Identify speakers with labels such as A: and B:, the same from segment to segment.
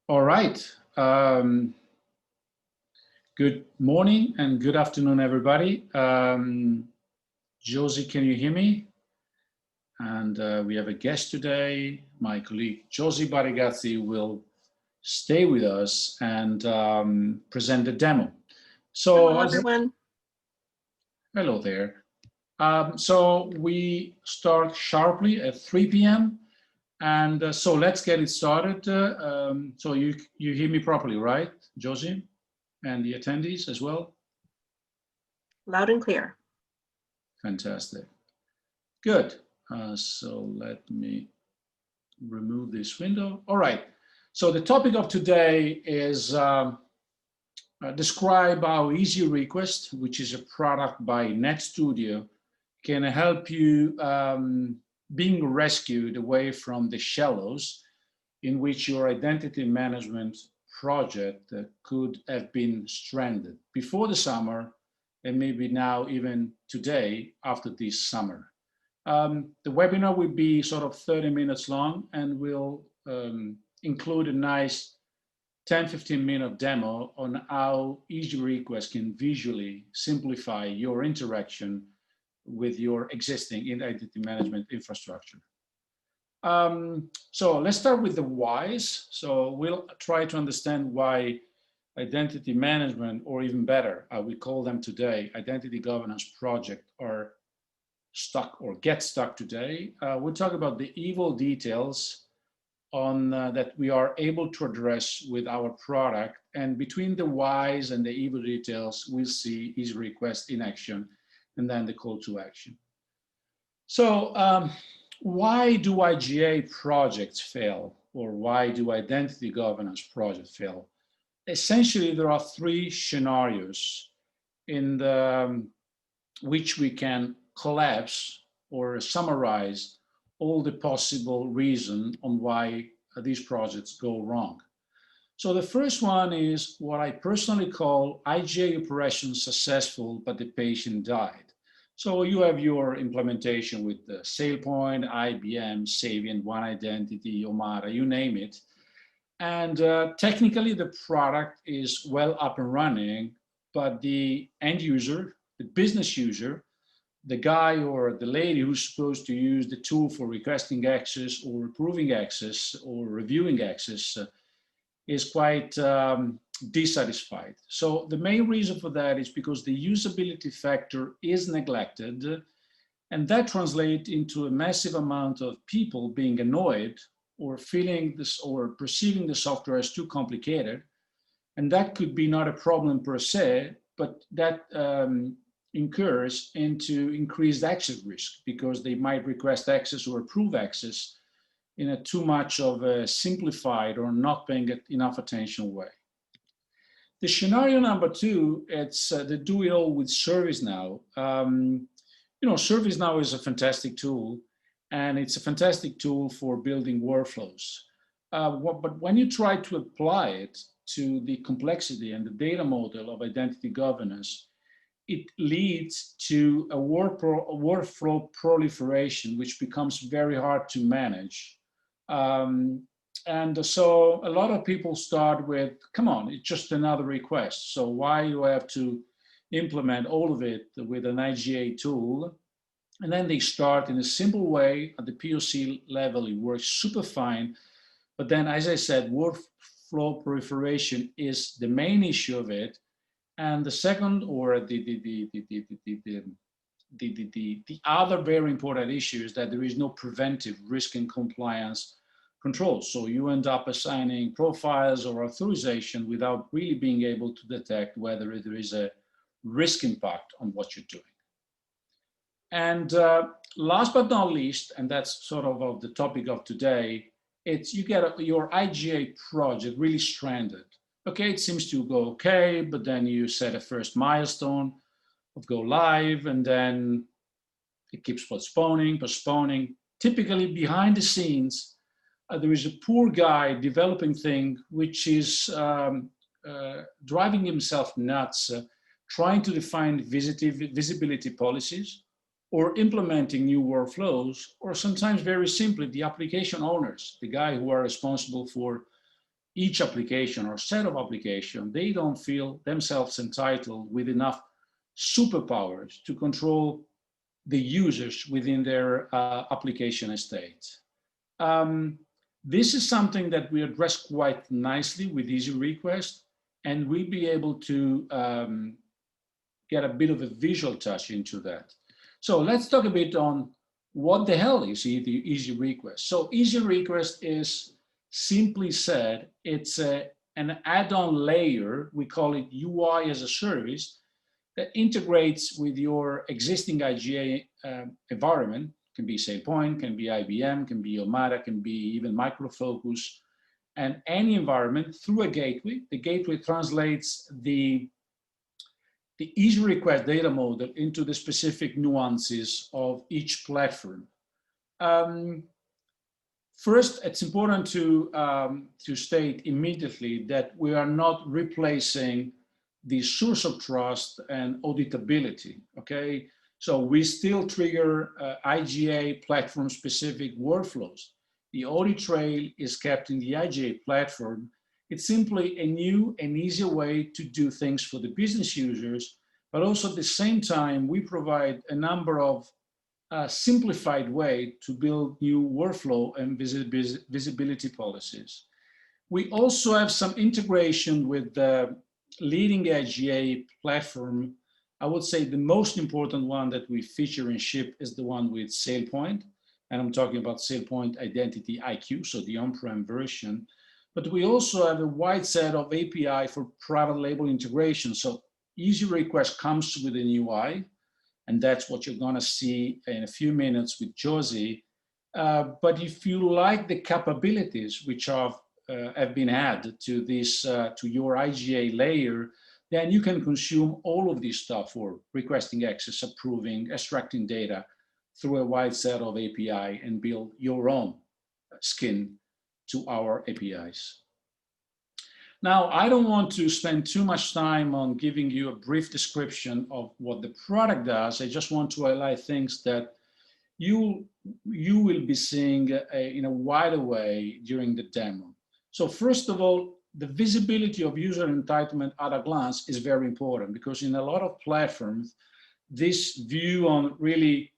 A: All right. Good morning and good afternoon, everybody. Josie, can you hear me? And we have a guest today. My colleague Josie Barigazzi will stay with us and present the demo.
B: Hello, everyone.
A: Hello there. So we start sharply at 3 p.m. And so let's get it started. So you hear me properly, right, Josie? And the attendees as well?
B: Loud and clear.
A: Fantastic. Good. So let me remove this window. All right. So the topic of today is describe how EasyRequest, which is a product by NetStudio, can help you being rescued away from the shallows in which your identity management project could have been stranded before the summer and maybe now even today after this summer. The webinar will be sort of 30 minutes long and will include a nice 10-15-minute demo on how EasyRequest can visually simplify your interaction with your existing identity management infrastructure. So let's start with the whys. So we'll try to understand why identity management, or even better, we call them today, identity governance project, are stuck or get stuck today. We'll talk about the evil details on that we are able to address with our product. And between the whys and the evil details, we'll see EasyRequest in action and then the call to action. So why do IGA projects fail, or why do identity governance projects fail? Essentially, there are three scenarios in which we can collapse or summarize all the possible reasons on why these projects go wrong. So the first one is what I personally call IGA operation successful, but the patient died. So you have your implementation with the SailPoint, IBM, Savient, One Identity, Omara, you name it. And technically the product is well up and running, but the end user, the business user, the guy or the lady who's supposed to use the tool for requesting access or approving access or reviewing access is quite dissatisfied. So the main reason for that is because the usability factor is neglected, and that translates into a massive amount of people being annoyed or feeling this or perceiving the software as too complicated. And that could be not a problem per se, but that incurs into increased access risk because they might request access or approve access in a too much of a simplified or not paying enough attention way. The scenario number two, it's the do it all with ServiceNow. ServiceNow is a fantastic tool, and it's a fantastic tool for building workflows. But when you try to apply it to the complexity and the data model of identity governance, it leads to a workflow proliferation, which becomes very hard to manage. And so a lot of people start with, come on, it's just another request. So why do I have to implement all of it with an IGA tool? And then they start in a simple way at the POC level. It works super fine. But then, as I said, workflow proliferation is the main issue of it. And the second, or the other very important issue is that there is no preventive risk and compliance control. So you end up assigning profiles or authorization without really being able to detect whether there is a risk impact on what you're doing. And last but not least, and that's sort of the topic of today, it's you get your IGA project really stranded. Okay, it seems to go okay, but then you set a first milestone of go live, and then it keeps postponing. Typically behind the scenes, there is a poor guy developing thing which is driving himself nuts, trying to define visibility policies or implementing new workflows, or sometimes very simply the application owners, the guy who are responsible for each application or set of application, they don't feel themselves entitled with enough superpowers to control the users within their application estate. This is something that we address quite nicely with EasyRequest, and we'll be able to get a bit of a visual touch into that. So let's talk a bit on what the hell is EasyRequest. So EasyRequest is, simply said, it's an add-on layer. We call it UI as a service that integrates with your existing IGA environment. Can be SailPoint, can be IBM, can be Omada, can be even Micro Focus, and any environment through a gateway. The gateway translates the EasyRequest data model into the specific nuances of each platform. First, it's important to state immediately that we are not replacing the source of trust and auditability, okay? So we still trigger IGA platform-specific workflows. The audit trail is kept in the IGA platform. It's simply a new and easier way to do things for the business users, but also at the same time, we provide a number of simplified way to build new workflow and visibility policies. We also have some integration with the leading IGA platform. I would say the most important one that we feature and ship is the one with SailPoint. And I'm talking about SailPoint Identity IQ, so the on-prem version. But we also have a wide set of API for private label integration. So EasyRequest comes with an UI, and that's what you're gonna see in a few minutes with Josie. But if you like the capabilities which have been added to this, to your IGA layer, then you can consume all of this stuff for requesting access, approving, extracting data through a wide set of API and build your own skin to our APIs. Now, I don't want to spend too much time on giving you a brief description of what the product does. I just want to highlight things that you will be seeing in a wider way during the demo. So first of all, the visibility of user entitlement at a glance is very important, because in a lot of platforms, this view on really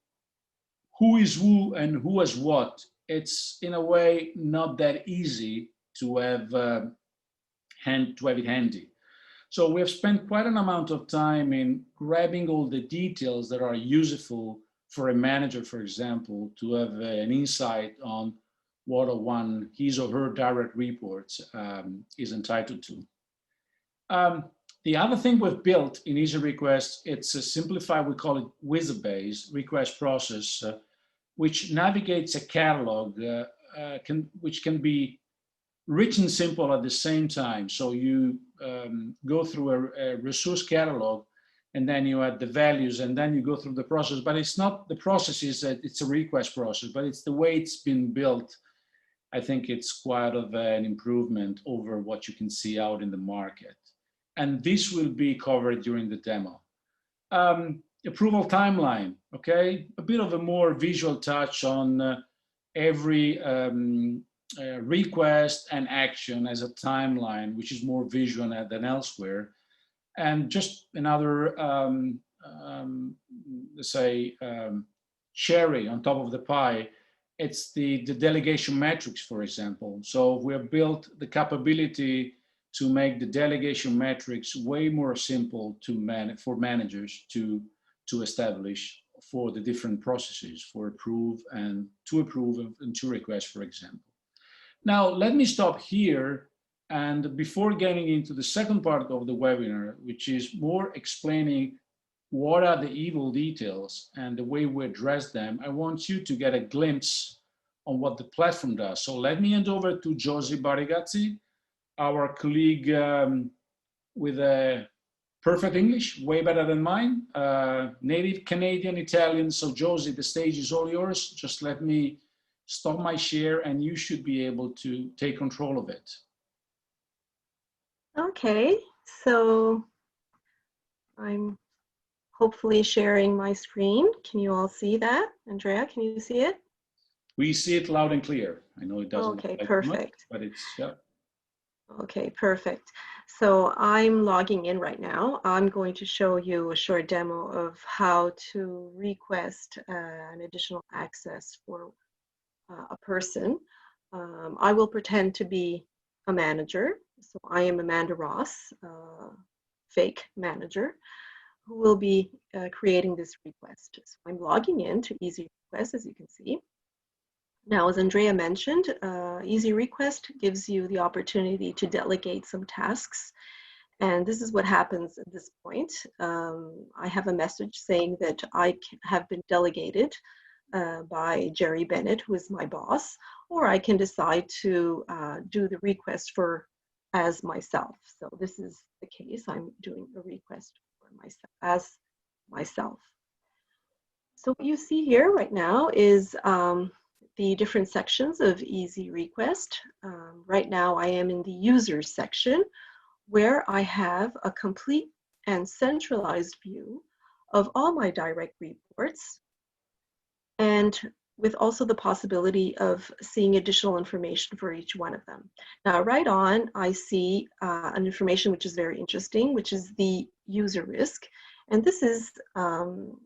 A: who is who and who has what, it's in a way not that easy to have it handy. So we have spent quite an amount of time in grabbing all the details that are useful for a manager, for example, to have an insight on what his or her direct reports is entitled to. The other thing we've built in EasyRequest, it's a simplified, we call it wizard-based request process, which navigates a catalog which can be rich and simple at the same time. So you go through a resource catalog, and then you add the values, and then you go through the process. But it's not the process, it's a request process, but it's the way it's been built. I think it's quite of an improvement over what you can see out in the market. And this will be covered during the demo. Approval timeline, okay? A bit of a more visual touch on every request and action as a timeline, which is more visual than elsewhere. And just another, let's say, cherry on top of the pie, it's the delegation metrics, for example. So we have built the capability to make the delegation metrics way more simple for managers to establish for the different processes, for approve and to request, for example. Now, let me stop here. And before getting into the second part of the webinar, which is more explaining what are the evil details and the way we address them, I want you to get a glimpse on what the platform does. So let me hand over to Josie Barigazzi, our colleague with a perfect English, way better than mine, native Canadian Italian. So Josie, the stage is all yours. Just let me stop my share and you should be able to take control of it.
B: Okay, so I'm hopefully sharing my screen. Can you all see that? Andrea, can you see it?
A: We see it loud and clear. I know it doesn't.
B: Okay, perfect.
A: Much, but it's, yeah.
B: Okay, perfect. So I'm logging in right now. I'm going to show you a short demo of how to request an additional access for a person. I will pretend to be a manager. So I am Amanda Ross, fake manager, who will be creating this request. So I'm logging in to EasyRequest, as you can see. Now, as Andrea mentioned, EasyRequest gives you the opportunity to delegate some tasks. And this is what happens at this point. I have a message saying that I have been delegated by Jerry Bennett, who is my boss, or I can decide to do the request for as myself. So this is the case. I'm doing a request for myself as myself. So what you see here right now is the different sections of EasyRequest. Right now I am in the users section, where I have a complete and centralized view of all my direct reports, and with also the possibility of seeing additional information for each one of them. Now, right on, I see an information which is very interesting, which is the user risk. And this is an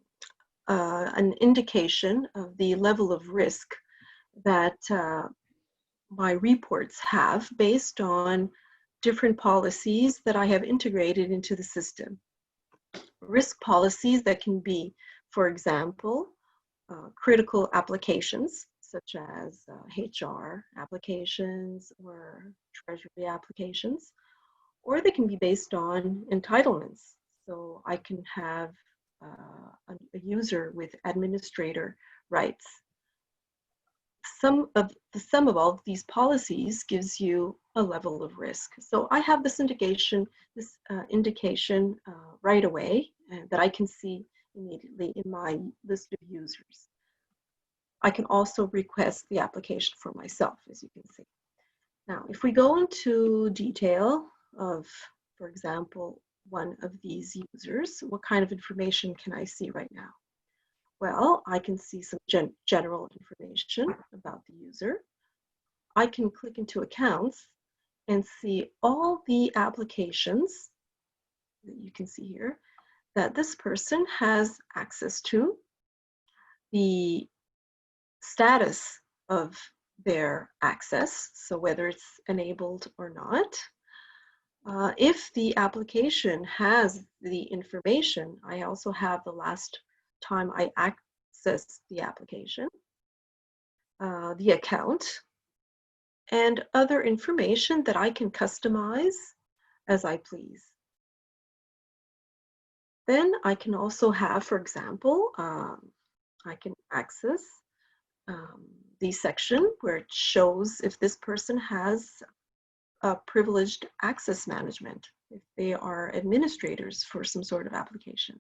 B: indication of the level of risk that my reports have based on different policies that I have integrated into the system. Risk policies that can be, for example, critical applications, such as HR applications or treasury applications, or they can be based on entitlements. So I can have a user with administrator rights. The sum of all of these policies gives you a level of risk. So I have this indication right away that I can see immediately in my list of users. I can also request the application for myself, as you can see. Now, if we go into detail of, for example, one of these users, what kind of information can I see right now? Well, I can see some general information about the user. I can click into accounts and see all the applications that you can see here that this person has access to, the status of their access, so whether it's enabled or not. If the application has the information, I also have the last time I accessed the application, the account, and other information that I can customize as I please. Then I can also have, for example, I can access the section where it shows if this person has a privileged access management, if they are administrators for some sort of application.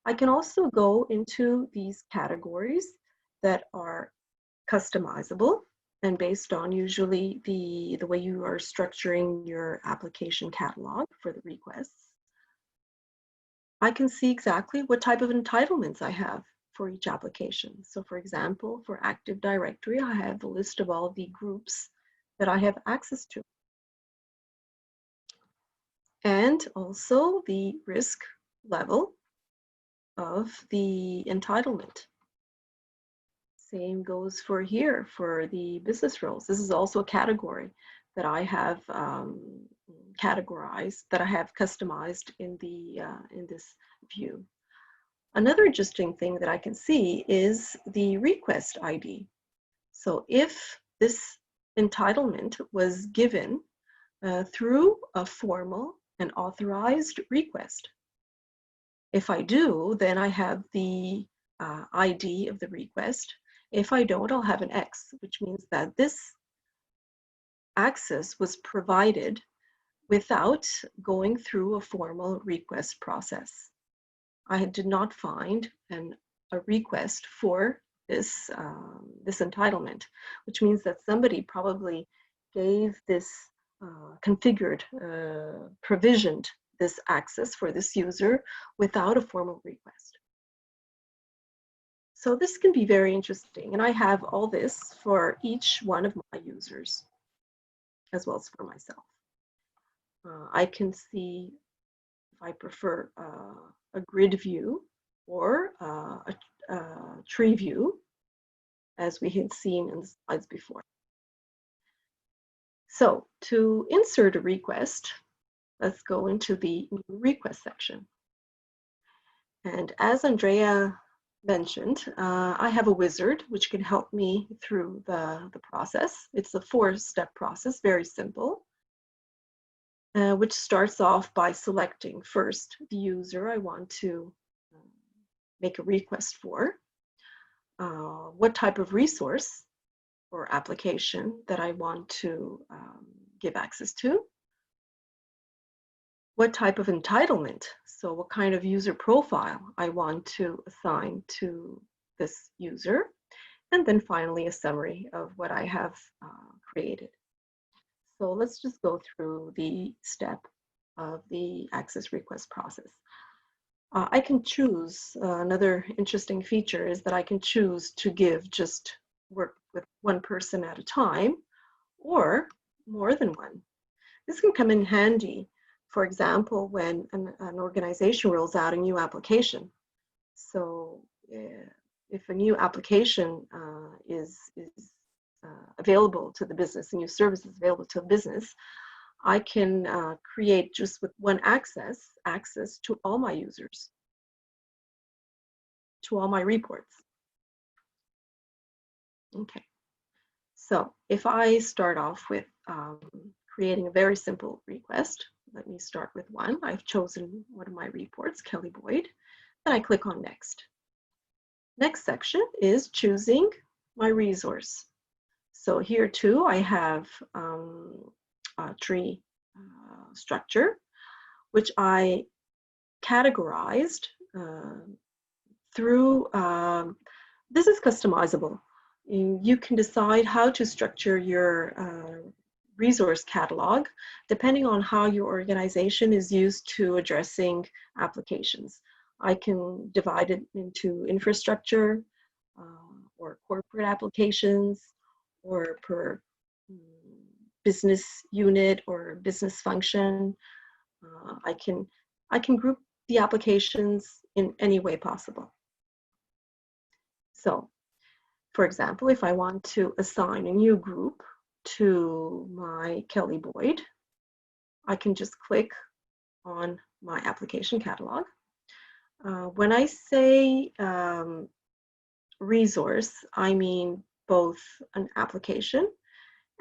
B: I can also go into these categories that are customizable and based on usually the way you are structuring your application catalog for the requests. I can see exactly what type of entitlements I have for each application. So for example, for Active Directory, I have the list of all the groups that I have access to. And also the risk level of the entitlement. Same goes for here for the business roles. This is also a category that I have categorized, that I have customized in this view. Another interesting thing that I can see is the request ID. So if this entitlement was given through a formal and authorized request. If I do, then I have the ID of the request. If I don't, I'll have an X, which means that this access was provided without going through a formal request process. I did not find a request for this entitlement, which means that somebody probably gave this configured, provisioned this access for this user without a formal request. So this can be very interesting, and I have all this for each one of my users, as well as for myself. I can see if I prefer a grid view or a tree view, as we had seen in the slides before. So to insert a request, let's go into the new request section. And as Andrea mentioned, I have a wizard which can help me through the process. It's a 4-step process, very simple, which starts off by selecting first the user I want to make a request for, what type of resource or application that I want to give access to, what type of entitlement, so what kind of user profile I want to assign to this user, and then finally a summary of what I have created. So let's just go through the step of the access request process. I can choose, another interesting feature is that I can choose to work with one person at a time or more than one. This can come in handy, for example, when an organization rolls out a new application. So if a new application is available to the business, a new service is available to a business, I can create just with one access to all my users, to all my reports. Okay, so if I start off with creating a very simple request, let me start with one. I've chosen one of my reports, Kelly Boyd, then I click on Next. Next section is choosing my resource. So here too, I have a tree structure, which I categorized through, this is customizable. You can decide how to structure your resource catalog depending on how your organization is used to addressing applications. I can divide it into infrastructure or corporate applications or per business unit or business function. I can group the applications in any way possible. So, for example, if I want to assign a new group to my Kelly Boyd, I can just click on my application catalog. When I say resource, I mean both an application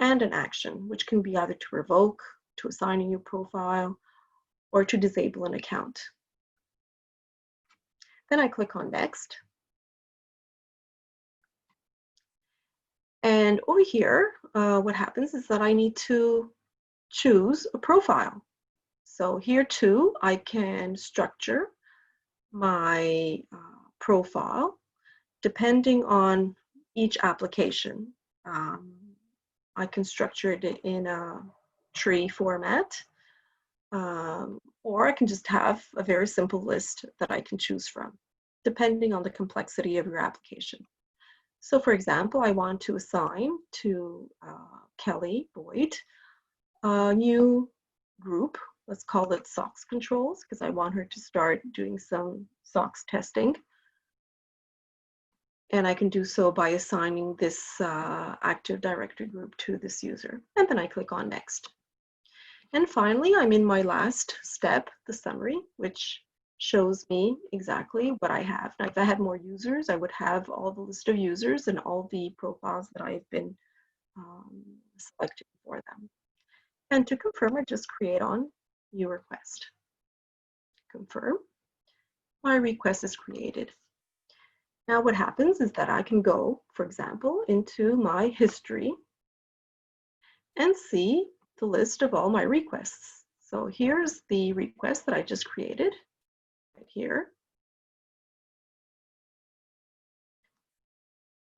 B: and an action, which can be either to revoke, to assign a new profile, or to disable an account. Then I click on Next. And over here, what happens is that I need to choose a profile. So here too, I can structure my profile depending on each application. I can structure it in a tree format, or I can just have a very simple list that I can choose from, depending on the complexity of your application. So for example, I want to assign to Kelly Boyd a new group. Let's call it SOX controls, because I want her to start doing some SOX testing. And I can do so by assigning this Active Directory group to this user. And then I click on Next. And finally, I'm in my last step, the summary, which shows me exactly what I have. Now, if I had more users, I would have all the list of users and all the profiles that I've been selecting for them. And to confirm, I just create on New Request. Confirm. My request is created. Now what happens is that I can go, for example, into my history and see the list of all my requests. So here's the request that I just created right here.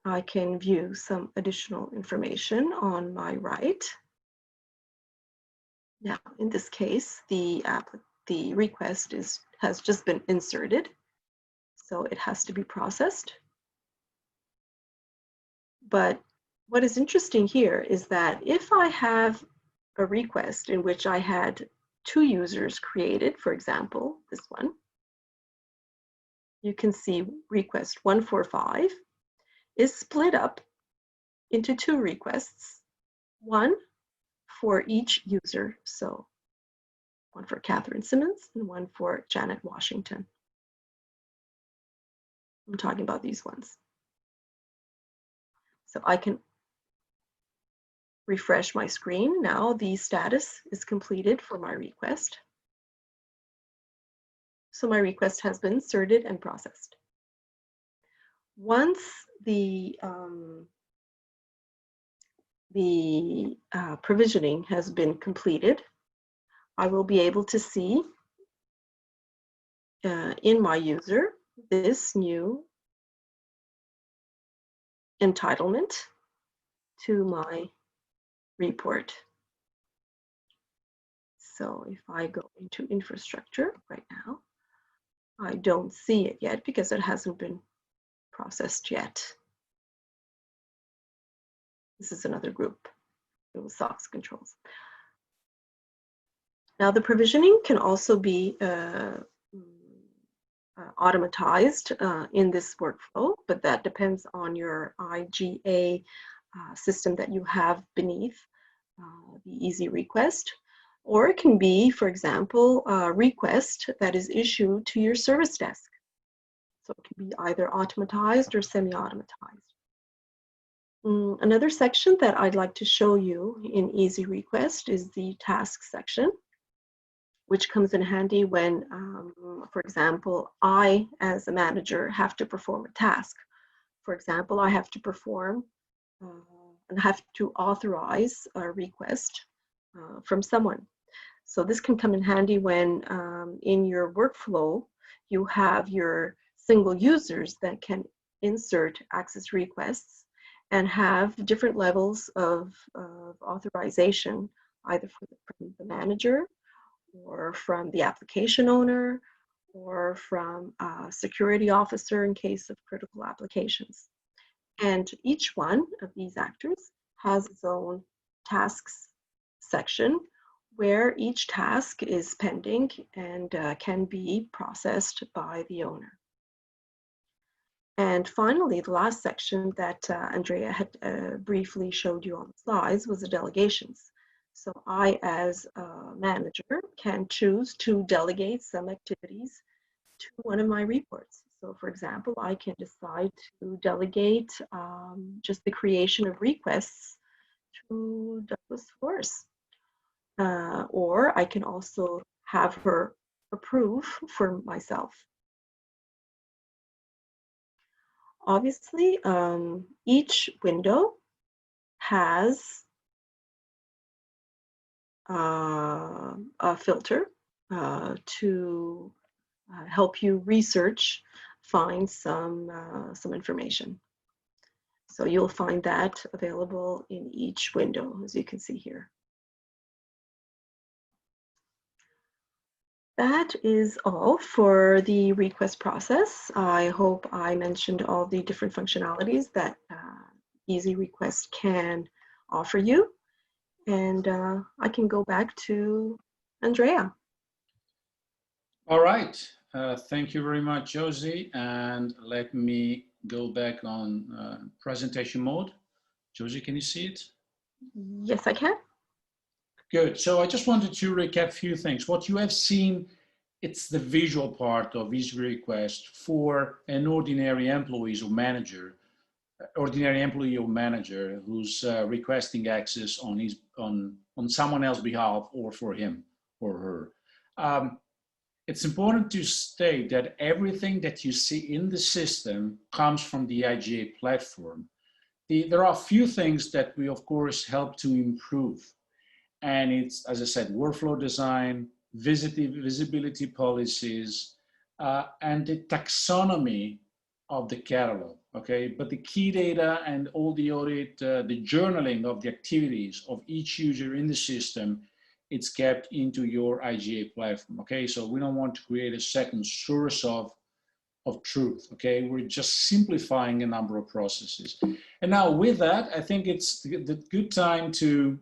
B: I can view some additional information on my right. Now, in this case, the request has just been inserted, so it has to be processed. But what is interesting here is that if I have a request in which I had 2 users created, for example, this one, you can see request 145 is split up into 2 requests, one for each user. So one for Catherine Simmons and one for Janet Washington. I'm talking about these ones. So I can refresh my screen. Now the status is completed for my request. So my request has been inserted and processed. Once the provisioning has been completed, I will be able to see in my user this new entitlement to my report. So if I go into infrastructure right now, I don't see it yet because it hasn't been processed yet. This is another group. It was SOX controls. Now the provisioning can also be automatized in this workflow, but that depends on your IGA system that you have beneath the EasyRequest. Or it can be, for example, a request that is issued to your service desk. So it can be either automatized or semi-automatized. Another section that I'd like to show you in EasyRequest is the task section, which comes in handy when, for example, I, as a manager, have to perform a task. For example, I have to perform and have to authorize a request from someone. So this can come in handy when in your workflow, you have your single users that can insert access requests and have different levels of authorization, either from the manager or from the application owner or from a security officer in case of critical applications. And each one of these actors has its own tasks section where each task is pending and can be processed by the owner. And finally, the last section that Andrea had briefly showed you on the slides was the delegations. So I, as a manager, can choose to delegate some activities to one of my reports. So for example, I can decide to delegate just the creation of requests to Douglas Force. Or I can also have her approve for myself. Obviously, each window has a filter to help you find some information. So you'll find that available in each window, as you can see here. That is all for the request process. I hope I mentioned all the different functionalities that EasyRequest can offer you. And I can go back to Andrea.
A: All right. Thank you very much, Josie. And let me go back on presentation mode. Josie, can you see it?
B: Yes, I can.
A: Good. So I just wanted to recap a few things. What you have seen, it's the visual part of EasyRequest for an ordinary employee or manager who's requesting access on someone else's behalf or for him or her. It's important to state that everything that you see in the system comes from the IGA platform. There are a few things that we, of course, help to improve. And it's, as I said, workflow design, visibility policies, and the taxonomy of the catalog, okay? But the key data and all the audit, the journaling of the activities of each user in the system, it's kept into your IGA platform, okay? So we don't want to create a second source of of truth, okay? We're just simplifying a number of processes. And now with that, I think it's the good time to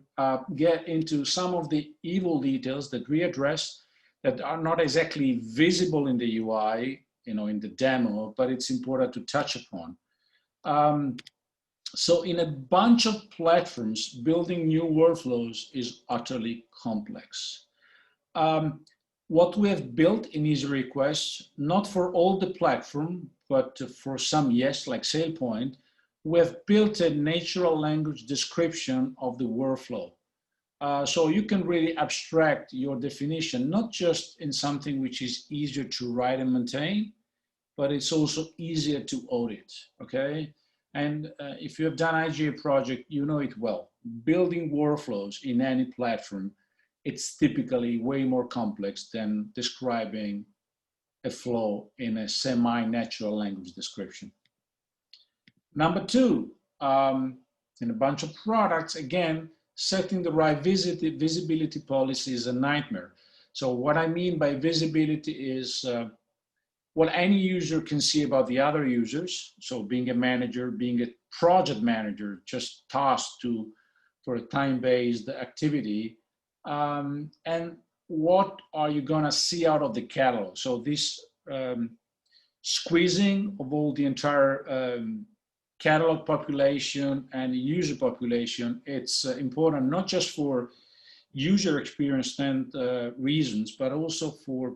A: get into some of the evil details that we address that are not exactly visible in the UI, you know, in the demo, but it's important to touch upon. So in a bunch of platforms, building new workflows is utterly complex. What we have built in EasyRequest, not for all the platform, but for some, yes, like SailPoint, we have built a natural language description of the workflow. So you can really abstract your definition, not just in something which is easier to write and maintain, but it's also easier to audit, okay? And if you have done IGA project, you know it well. Building workflows in any platform, it's typically way more complex than describing a flow in a semi-natural language description. Number two, in a bunch of products, again, setting the right visibility policy is a nightmare. So what I mean by visibility is what any user can see about the other users. So being a manager, being a project manager, just tasked for a time-based activity, and what are you gonna see out of the catalog? So this squeezing of all the entire catalog population and user population, it's important not just for user experience and reasons, but also for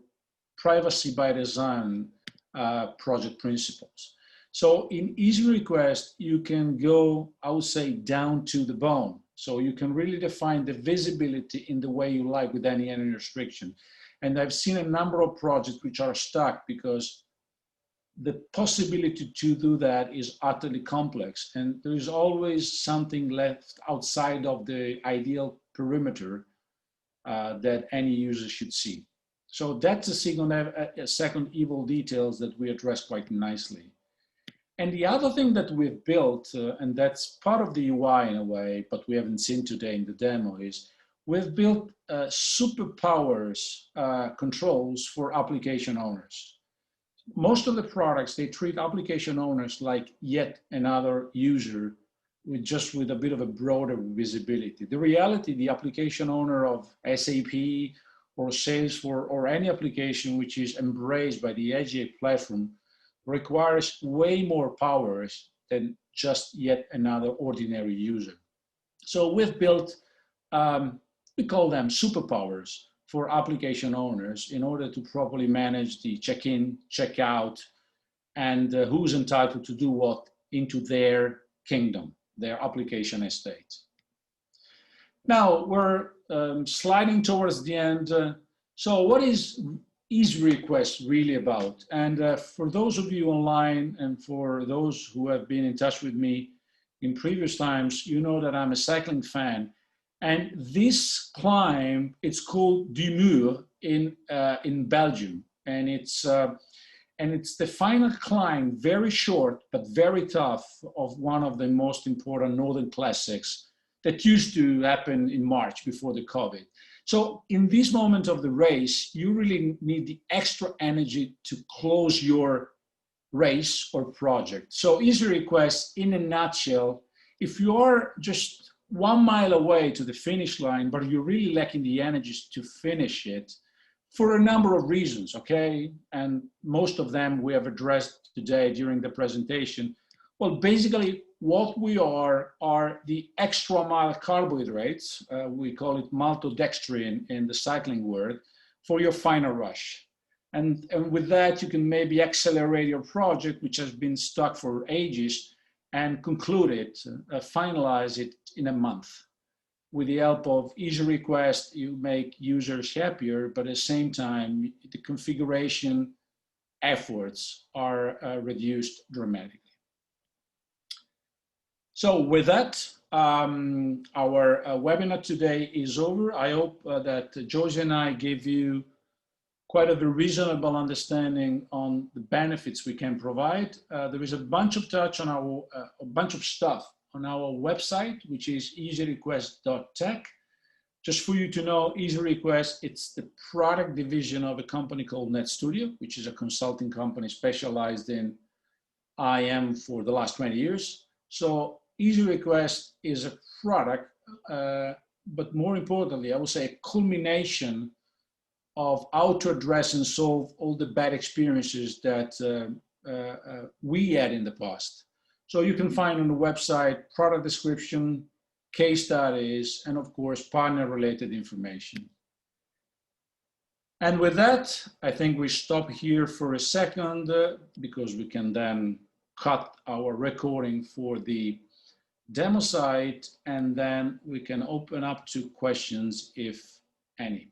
A: privacy by design project principles. So in EasyRequest, you can go, I would say, down to the bone. So you can really define the visibility in the way you like with any restriction. And I've seen a number of projects which are stuck because the possibility to do that is utterly complex. And there is always something left outside of the ideal perimeter that any user should see. So that's a second evil details that we address quite nicely. And the other thing that we've built, and that's part of the UI in a way, but we haven't seen today in the demo, is we've built superpowers controls for application owners. Most of the products, they treat application owners like yet another user with a bit of a broader visibility. The reality, the application owner of SAP or Salesforce or any application which is embraced by the IGA platform requires way more powers than just yet another ordinary user. So we've built, we call them superpowers for application owners in order to properly manage the check-in, check-out, and who's entitled to do what into their kingdom, their application estate. Now we're sliding towards the end. So what is EasyRequest really about? And for those of you online and for those who have been in touch with me in previous times, you know that I'm a cycling fan. And this climb, it's called Du Mur in Belgium. And it's the final climb, very short, but very tough, of one of the most important Northern Classics that used to happen in March before the COVID. So in this moment of the race, you really need the extra energy to close your race or project. So EasyRequest, in a nutshell, if you are just 1 mile away to the finish line, but you're really lacking the energies to finish it for a number of reasons, okay? And most of them we have addressed today during the presentation. Well, basically, what we are the extra mile carbohydrates, we call it maltodextrin in the cycling world, for your final rush. And with that, you can maybe accelerate your project, which has been stuck for ages, and conclude it, finalize it in a month. With the help of EasyRequest, you make users happier, but at the same time, the configuration efforts are reduced dramatically. So with that, our webinar today is over. I hope that George and I gave you quite a reasonable understanding on the benefits we can provide. There is a bunch of stuff on our website, which is easyrequest.tech. Just for you to know, EasyRequest, it's the product division of a company called NetStudio, which is a consulting company specialized in IM for the last 20 years. So EasyRequest is a product, but more importantly, I would say a culmination of how to address and solve all the bad experiences that we had in the past. So you can find on the website product description, case studies, and of course, partner-related information. And with that, I think we stop here for a second because we can then cut our recording for the demo site, and then we can open up to questions if any.